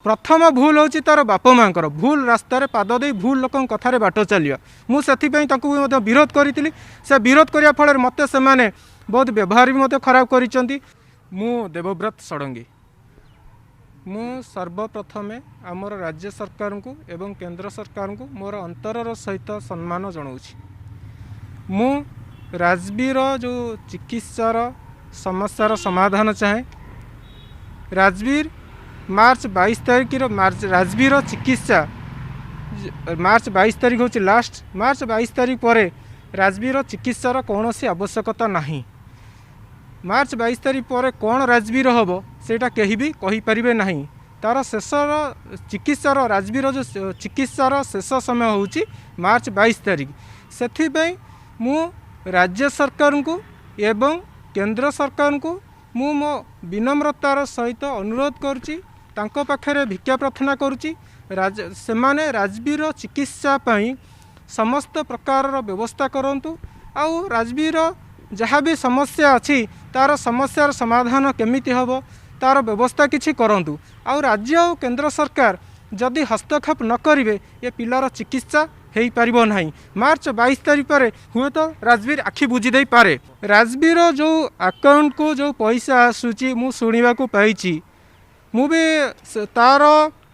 प्रथम भूल हूँ तार बाप माँ भूल रास्तार पाद दे भूल लोक कथार बाट चलिया मुझे विरोध करी से विरोध करने फल मत से बहुत व्यवहार भी मत खराब कर देवव्रत षडंगी मु सर्वप्रथमे आमर राज्य सरकार को एवं केंद्र सरकार को मोर अंतरर सहित सम्मान जनाऊँगी। मु राजवीर जो चिकित्सार समस्यार समाधान चाहे राजवीर मार्च 22 तारीख राजवीर चिकित्सा मार्च 22 तारीख हूँ लास्ट मार्च 22 तारीख पर राजवीर चिकित्सार कौन सी आवश्यकता नहीं। मार्च 22 तारीख पर कौन राजवीर हम सेटा कहीं भी कहींपारे ना तार शेषर चिकित्सार राजवीर जो चिकित्सार शेष समय हूँ मार्च 22 तारीख से मु राज्य सरकार को एवं केंद्र सरकार को मु मो विनम्रतार सहित अनुरोध करुच्ची तांको पाखरे भिक्षा प्रार्थना करुच्ची से माने राजवीर चिकित्सा पाई समस्त प्रकार व्यवस्था करंतु आउ राजवीर जहाँ भी समस्या अच्छी तार समस्यार समाधान केमिति हबो तार व्यवस्था किछि करंतु आउ राज्य और केंद्र सरकार जदि हस्तक्षेप न करिवे ये पिलार चिकित्सा हो पारिबो नहीं। मार्च 22 तारीख पर हुए तो राजवीर आखि बुझी दे पारे। राजवीर जो अकाउंट को जो पैसा आसूची मु शुणा पाई मु भी तार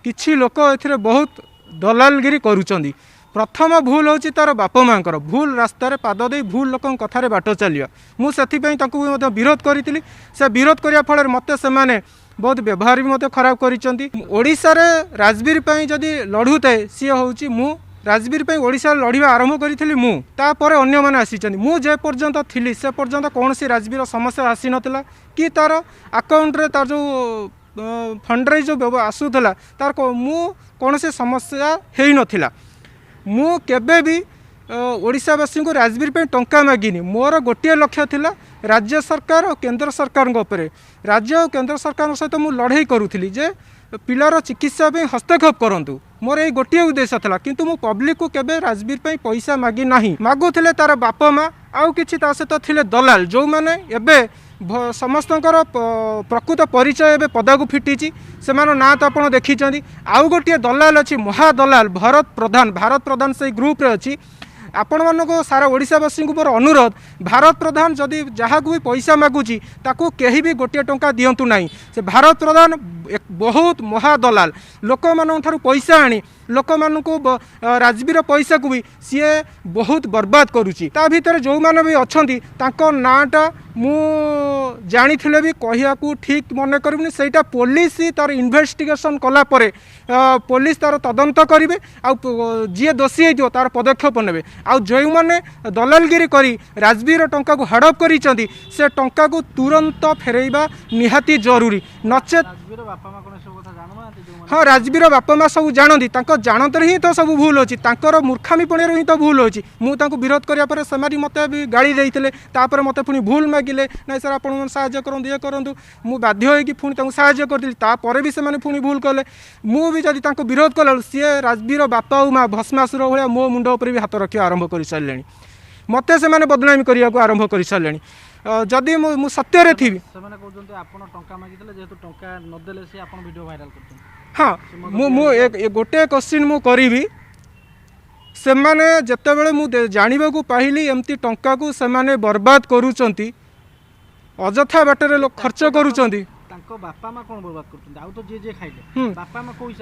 किछि लोक ए बहुत दलालगिरी करुचंदी। प्रथम भूल हूँ तार बाप माँ भूल रास्तार पाद दे भूल लोक कथार बाट चलिया मुझे विरोध करी से विरोध करने फल मत से बहुत व्यवहार भी मत खराब कर राजवीर जदि लड़ू थाए सी हूँ मु राजवीर ओडिशा लड़वा आरंभ करी मुपर अन्य मैंने आसी मुझे पर्यंत थी से पर्यंत कौन सी राजवीर समस्या आसी नाला कि तार अकाउंट तार जो फंड्रेज जो आसूला तार मु कौन सी समस्या हो नाला मु केबे भी ओडिशावासी को राजवीर पे टंका मागिनी मोर गोटे लक्ष्य थिला राज्य सरकार और केंद्र सरकार राज्य और केंद्र सरकार सहित मु लड़ाई करुली जे पिलार चिकित्सा पे हस्तक्षेप करंतु मोर ये गोटे उद्देश्य था किंतु मु पब्लिक को केबे राजवीर पे पैसा मागी नहीं मागुले तार बाप माँ आउ किछि ता सहित थिले दलाल जो माने एबे समस्त प्रकृत परिचय एवं पदा को फिटी से ना तो आप देखी आउ गोटे दलाल अच्छी महादलाल भारत प्रधान से ग्रुप रे अच्छी आपण मानक सारा ओडिशावासी को मोर अनुरोध भारत प्रधान जदि जहाँ को भी पैसा मागुची ताकू कहीं भी गोटे टंका दिंतु ना से भारत प्रधान एक बहुत महादलाल लोक मान पैसा आनी लोक मान राजवीर पैसा को भी सी बहुत बर्बाद करुच्ची ता भीतर जो मैंने भी अच्छा नाटा मु जानी भी कहया ठीक मन करूनी सेटा पुलिस तार इन्वेस्टिगेशन कलापर पुलिस तार तदंत करेंगे जी दोषी हो तार पदक्षेप ने आउ जो मैंने दलालगिरी करी राजवीर टंका को हड़प कर से टंका को तुरंत फेरइबा निहाती जरूरी नचेत हाँ राजवीर बापा माँ सब जानती जानतर ही तो सब भूल अच्छी मूर्खामीपण ही तो भूल अच्छी मुझे विरोध करापर से मत भी गाड़ी देते मत पुणी भूल मागिले ना सर आप साहय करूँ ये करूँ मुझे बाध्य पुणी साहय करी भी से पुणी भूल कले मुझे विरोध कला सी राजवीर बापा और माँ भस्मासुर भाया मो मुंड उपर भी हाथ रखा आरंभ कर सारे मत से बदनामी करने को आरंभ कर सारे जदि मु सत्य थी हाँ मु गोटे क्वेश्चन मु करी से माने जितेबाला मु जानवा को पाइली एमती टंका को से माने बर्बाद करुचंती अजथा बाटर लोक खर्च करुचंती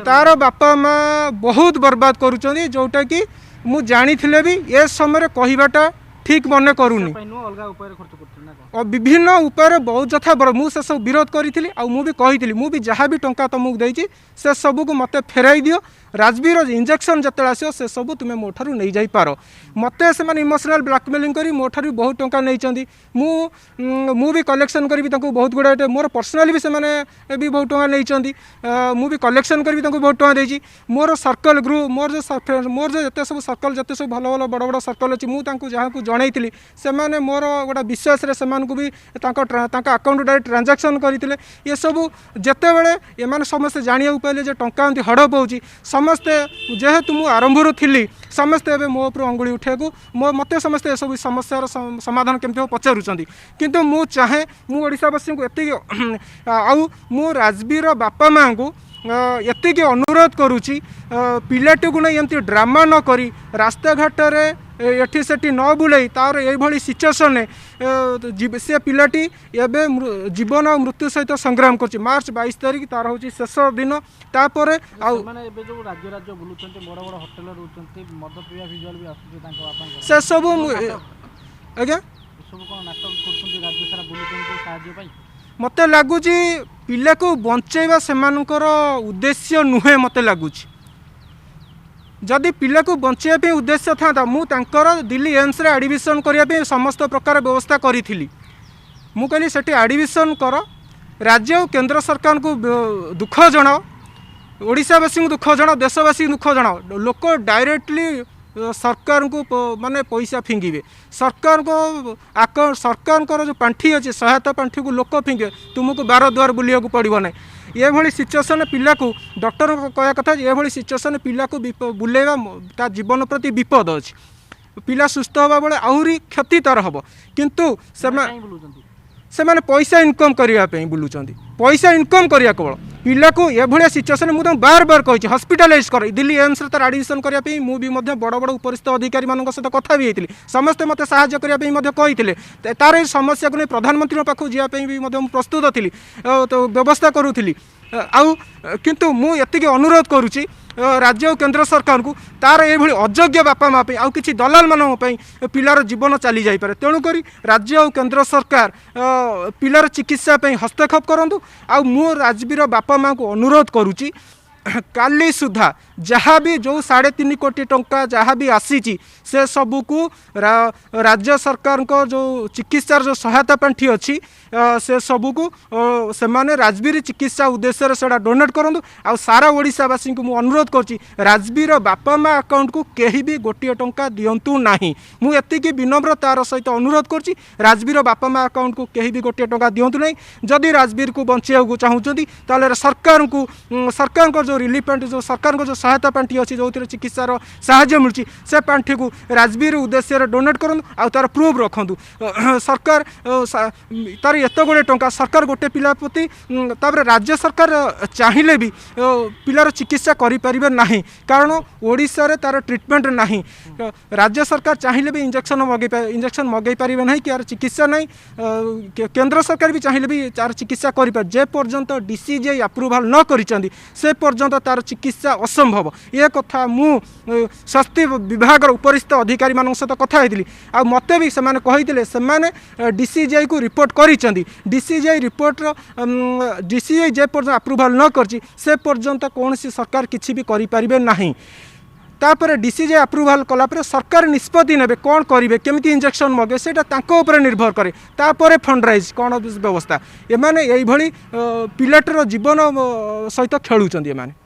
तार बापा माँ बहुत बर्बाद करुचंती जोटा कि मु जानी भी ए समय कहवाटा ठीक मन करूनी और विभिन्न उपाय बहुत जथा मुझे सब विरोध करी भी कही मुझे जहाँ भी टंका तुमको देती से सबू को मत फेराई दियो राजवीर इंजेक्शन जिते आसो से सब तुम्हें मो ठारू नहीं जाई पार मत से इमोशनल ब्लाकमेलिंग करी मो ठारू बहुत टंका नहीं मु भी कलेक्शन करी बहुत गुड़ाए मोर पर्सनाली भी से भी बहुत टंका नहीं मुझे कलेक्शन करी बहुत टंका देती मोर सर्कल ग्रुप मोर जो जिते सब सर्कल जिते सब भल भल बड़ बड़ सर्कल अच्छी मुझे जहाँ को जनई से मोर गोटे विश्वास को भी अकाउंट डायरेक्ट ट्रांजैक्शन करते ये सब जिते बड़े एम समस्ते जाना पाइले टंका एमती हड़प हो समस्ते जेहेतु मु आरंभ थी समस्ते मो उपर अंगुली उठा मत समस्ते सब समस्यार समाधान केमती हो पचारुंट किंतु मु चाहे मु ओडिशावासी को एति आउ मु राजवीर बापा माँ को ଏତିକି ଅନୁରୋଧ କରୁଛି ପିଲାଟିକୁ ନେଇ ଏମିତି ଡ୍ରାମା ନ କରି ରାସ୍ତାଘାଟରେ ଏଠି ସେଠି ନ ବୁଲେଇ ତାର ଏଇଭଳି ସିଚୁଏସନରେ ସେ ପିଲାଟି ଏବେ ଜୀବନ ଆଉ ମୃତ୍ୟୁ ସହିତ ସଂଗ୍ରାମ କରୁଛି। ମାର୍ଚ୍ଚ 22 ତାରିଖ ତାର ହେଉଛି ଶେଷ ଦିନ। ତାପରେ ଆଉ ସେସବୁ ଆଜ୍ଞା ମୋତେ ଲାଗୁଛି ପିଲାକୁ ବଞ୍ଚେଇବା ସେମାନଙ୍କର ଉଦ୍ଦେଶ୍ୟ ନୁହେଁ। ମୋତେ ଲାଗୁଛି ଯଦି ପିଲାକୁ ବଞ୍ଚେଇବା ପାଇଁ ଉଦ୍ଦେଶ୍ୟ ଥାନ୍ତା ମୁଁ ତାଙ୍କର ଦିଲ୍ଲୀ ଏମ୍ସରେ ଆଡ଼ମିସନ୍ କରିବା ପାଇଁ ସମସ୍ତ ପ୍ରକାର ବ୍ୟବସ୍ଥା କରିଥିଲି। ମୁଁ କହିଲି ସେଠି ଆଡ଼ମିସନ୍ କର, ରାଜ୍ୟ ଆଉ କେନ୍ଦ୍ର ସରକାରଙ୍କୁ ଦୁଃଖ ଜଣାଅ, ଓଡ଼ିଶାବାସୀଙ୍କୁ ଦୁଃଖ ଜଣାଅ, ଦେଶବାସୀଙ୍କୁ ଦୁଃଖ ଜଣାଅ। ଲୋକ ଡାଇରେକ୍ଟଲି ସରକାରଙ୍କୁ ମାନେ ପଇସା ଫିଙ୍ଗିବେ। ସରକାରଙ୍କର ଯେଉଁ ପାଣ୍ଠି ଅଛି ସହାୟତା ପାଣ୍ଠିକୁ ଲୋକ ଫିଙ୍ଗିବେ, ତୁମକୁ ବାର ଦ୍ୱାର ବୁଲିବାକୁ ପଡ଼ିବ ନାହିଁ। ଏଭଳି ସିଚୁଏସନ୍ ପିଲାକୁ ଡକ୍ଟରଙ୍କ କହିବା କଥା ଏଭଳି ସିଚୁଏସନ୍ ପିଲାକୁ ବୁଲେଇବା ତା ଜୀବନ ପ୍ରତି ବିପଦ ଅଛି। ପିଲା ସୁସ୍ଥ ହେବା ବେଳେ ଆହୁରି କ୍ଷତି ତାର ହେବ। କିନ୍ତୁ ସେମାନେ ପଇସା ଇନକମ୍ କରିବା ପାଇଁ ବୁଲୁଛନ୍ତି, ପଇସା ଇନକମ୍ କରିବା କେବଳ। ପିଲାକୁ ଏଭଳିଆ ସିଚୁଏସନ୍ ମୁଁ ତାଙ୍କୁ ବାର ବାର କହିଛି ହସ୍ପିଟାଲାଇଜ୍ କର। ଦିଲ୍ଲୀ ଏମ୍ସରେ ତାର ଆଡ଼ମିସନ୍ କରିବା ପାଇଁ ମୁଁ ବି ମଧ୍ୟ ବଡ଼ ବଡ଼ ଉପରିସ୍ଥ ଅଧିକାରୀମାନଙ୍କ ସହିତ କଥା ବି ହେଇଥିଲି। ସମସ୍ତେ ମୋତେ ସାହାଯ୍ୟ କରିବା ପାଇଁ ମଧ୍ୟ କହିଥିଲେ। ତାର ଏହି ସମସ୍ୟାକୁ ନେଇ ପ୍ରଧାନମନ୍ତ୍ରୀଙ୍କ ପାଖକୁ ଯିବା ପାଇଁ ବି ମଧ୍ୟ ମୁଁ ପ୍ରସ୍ତୁତ ଥିଲି, ବ୍ୟବସ୍ଥା କରୁଥିଲି। ଆଉ କିନ୍ତୁ ମୁଁ ଏତିକି ଅନୁରୋଧ କରୁଛି राज्य और केंद्र सरकार को तार ये अयोग्य बापा माँ आउ कि दलाल मान पिलार जीवन चली जापे। तेणुक राज्य और केंद्र सरकार पिलार चिकित्सा हस्तक्षेप करूँ। आउ राजवीर बापा माँ को अनुरोध करुच्ची काली सुधा जहाँ भी जो 3.5 कोटी टंका जहाँ भी आसी से सबू को राज्य सरकार को जो चिकित्सार जो सहायता पांठी अच्छी से सबू को से माने राजवीर चिकित्सा उद्देश्य से डोनेट करूँ। आ सारा ओडिशावासी को अनुरोध करुच्ची राजवीर बापा माँ अकाउंट को कहीं भी गोटे टंका दिंतु ना। मुझे विनम्रतार सहित अनुरोध करुच्ची राजवीर बापा माँ अकाउंट को कहीं भी गोटे टंका दिंतु ना। जदि राजवीर को बचाइବାକୁ चाहूँगी ताले सरकार को सरकार को जो रिलीफ पांठी जो सरकार को जो सहायता पांठी अच्छी जो चिकित्सार साहाय्य मिलूँ से पांठी को राजवीर उद्देश्य डोनेट करूँ। आ तार प्रूफ रखु सरकार तार एत गुड़े टंका सरकार गोटे पिला प्रति राज्य सरकार चाहिए भी पिलार चिकित्सा करें ना कारण ओडिशा रे तार ट्रिटमेंट ना। राज्य सरकार चाहिए भी इंजेक्शन मगे पारे ना कि यार चिकित्सा ना। केंद्र सरकार भी चाहिए भी तार चिकित्सा करें जे पर्यंत डीसीजीआई अप्रूवाल न करिसेंती से पर्यंत तार चिकित्सा असंभव। ये कथा मु स्वास्थ्य विभाग उपरिस्थ अधिकारी मान सहित कथा होती आ मते भी सेमाने कहिथिले सेमाने डीसीजीआई को रिपोर्ट करिसेंती। डीसीजीआई रिपोर्ट डीसीजीआई जे पर्यंत अप्रूवाल न करछि से पर्यंत कौन सी सरकार किछि भी करि परिबे नाही। तापर डीसीजीआई अप्रूवाल कलापर सरकार निष्पत्ति ने कौन करेंगे केमिति इंजेक्शन मगे से निर्भर करे। तापर फंड कौन व्यवस्था एमाने यही पिलाटर जीवन सहित खेलुचंदी एमाने।